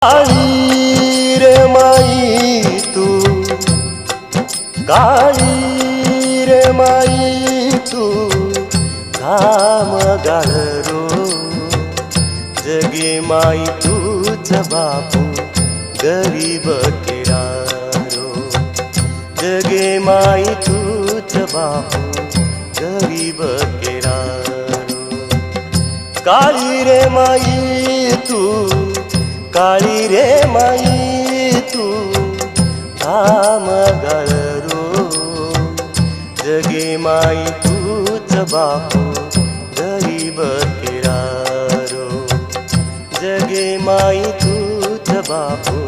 काळी रे माई तू, काळी रे माई तू, काम गाळरो जगे माई तूच बापू गरीब केरारो, जगे माई तूच बापू गरीब केरारो. काळी रे माई तू, काळी रे माई तू, काम गाळरो जगे माई तूच बापू गरीब केरारो, जगे माई तूच बापू